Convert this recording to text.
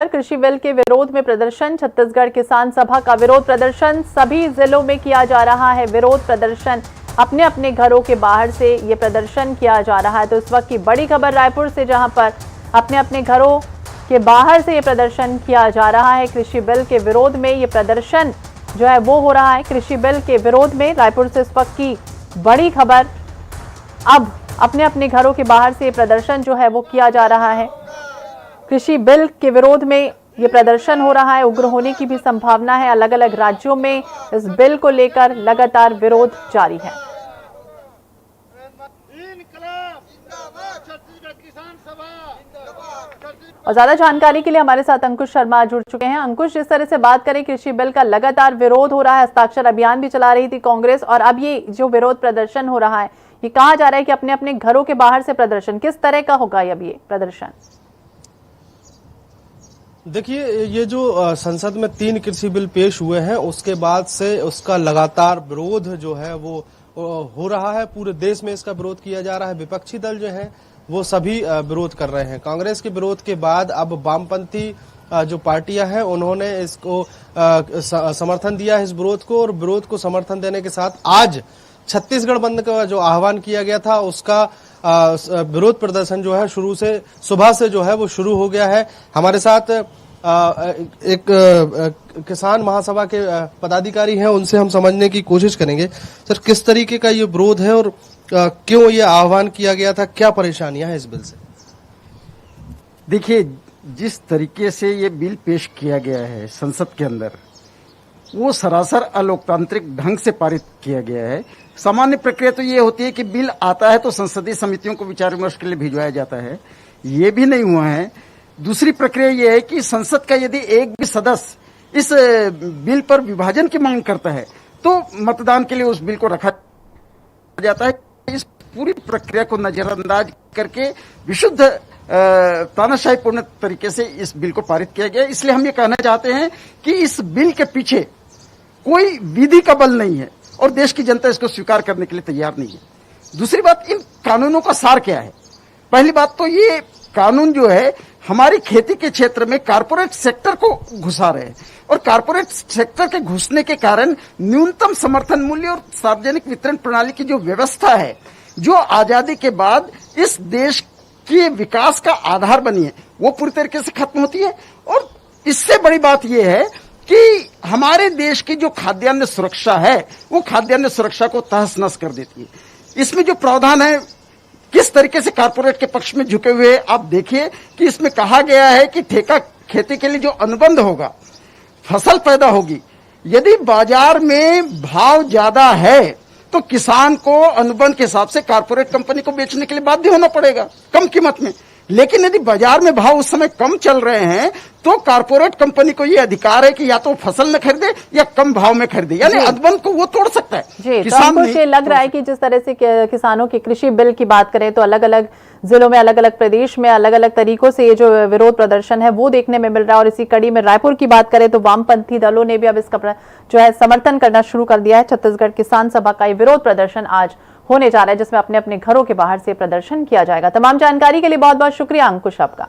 कृषि बिल के विरोध में प्रदर्शन। छत्तीसगढ़ किसान सभा का विरोध प्रदर्शन सभी जिलों में किया जा रहा है। विरोध प्रदर्शन अपने अपने घरों के बाहर से ये प्रदर्शन किया जा रहा है। तो इस वक्त की बड़ी खबर रायपुर से, जहां पर अपने अपने घरों के बाहर से ये प्रदर्शन किया जा रहा है। कृषि बिल के विरोध में ये प्रदर्शन जो है वो हो रहा है। कृषि बिल के विरोध में रायपुर से इस वक्त की बड़ी खबर। अब अपने अपने घरों के बाहर से ये प्रदर्शन जो है वो किया जा रहा है। कृषि बिल के विरोध में ये प्रदर्शन हो रहा है। उग्र होने की भी संभावना है। अलग अलग राज्यों में इस बिल को लेकर लगातार विरोध जारी है। और ज्यादा जानकारी के लिए हमारे साथ अंकुश शर्मा जुड़ चुके हैं। अंकुश, जिस तरह से बात करें, कृषि बिल का लगातार विरोध हो रहा है। हस्ताक्षर अभियान भी चला रही थी कांग्रेस, और अब ये जो विरोध प्रदर्शन हो रहा है, ये कहा जा रहा है कि अपने अपने घरों के बाहर से प्रदर्शन, किस तरह का होगा अब ये प्रदर्शन? देखिए, ये जो संसद में 3 कृषि बिल पेश हुए हैं, उसके बाद से उसका लगातार विरोध जो है वो हो रहा है। पूरे देश में इसका विरोध किया जा रहा है। विपक्षी दल जो है वो सभी विरोध कर रहे हैं। कांग्रेस के विरोध के बाद अब वामपंथी जो पार्टियां हैं उन्होंने इसको समर्थन दिया है, इस विरोध को। और विरोध को समर्थन देने के साथ आज छत्तीसगढ़ बंद का जो आह्वान किया गया था, उसका विरोध प्रदर्शन जो है शुरू से, सुबह से जो है वो शुरू हो गया है। हमारे साथ एक किसान महासभा के पदाधिकारी हैं, उनसे हम समझने की कोशिश करेंगे। सर, किस तरीके का ये विरोध है और क्यों ये आह्वान किया गया था, क्या परेशानियां हैं इस बिल से? देखिए, जिस तरीके से ये बिल पेश किया गया है संसद के अंदर, वो सरासर अलोकतांत्रिक ढंग से पारित किया गया है। सामान्य प्रक्रिया तो ये होती है कि बिल आता है तो संसदीय समितियों को विचार विमर्श के लिए भिजवाया जाता है। ये भी नहीं हुआ है। दूसरी प्रक्रिया ये है कि संसद का यदि एक भी सदस्य इस बिल पर विभाजन की मांग करता है तो मतदान के लिए उस बिल को रखा जाता है। इस पूरी प्रक्रिया को नजरअंदाज करके विशुद्ध तानाशाहीपूर्ण तरीके से इस बिल को पारित किया गया। इसलिए हम ये कहना चाहते हैं कि इस बिल के पीछे कोई विधि का बल नहीं है और देश की जनता इसको स्वीकार करने के लिए तैयार नहीं है। दूसरी बात, इन कानूनों का सार क्या है? पहली बात तो ये कानून जो है हमारी खेती के क्षेत्र में कारपोरेट सेक्टर को घुसा रहे हैं, और कारपोरेट सेक्टर के घुसने के कारण न्यूनतम समर्थन मूल्य और सार्वजनिक वितरण प्रणाली की जो व्यवस्था है, जो आजादी के बाद इस देश के विकास का आधार बनी है, वो पूरी तरीके से खत्म होती है। और इससे बड़ी बात यह है कि हमारे देश की जो खाद्यान्न सुरक्षा है, वो खाद्यान्न सुरक्षा को तहस नहस कर देती है। इसमें जो प्रावधान है किस तरीके से कारपोरेट के पक्ष में झुके हुए, आप देखिए कि इसमें कहा गया है कि ठेका खेती के लिए जो अनुबंध होगा, फसल पैदा होगी, यदि बाजार में भाव ज्यादा है तो किसान को अनुबंध के हिसाब से कारपोरेट कंपनी को बेचने के लिए बाध्य होना पड़ेगा कम कीमत में। लेकिन यदि बाजार में भाव उस समय कम चल रहे हैं तो कारपोरेट कंपनी को यह अधिकार है कि या तो फसल में खरीदे या कम भाव में खरीदे, यानी अनुबंध को वो तोड़ सकता है। जी, किसान को ये लग रहा है कि जिस तरह से किसानों के कृषि बिल की बात करें तो अलग अलग जिलों में, अलग अलग प्रदेश में अलग अलग तरीकों से ये जो विरोध प्रदर्शन है वो देखने में मिल रहा है। और इसी कड़ी में रायपुर की बात करें तो वामपंथी दलों ने भी अब इसका जो है समर्थन करना शुरू कर दिया है। छत्तीसगढ़ किसान सभा का ये विरोध प्रदर्शन आज होने जा रहा है, जिसमें अपने अपने घरों के बाहर से प्रदर्शन किया जाएगा। तमाम जानकारी के लिए बहुत बहुत शुक्रिया अंकुश आपका।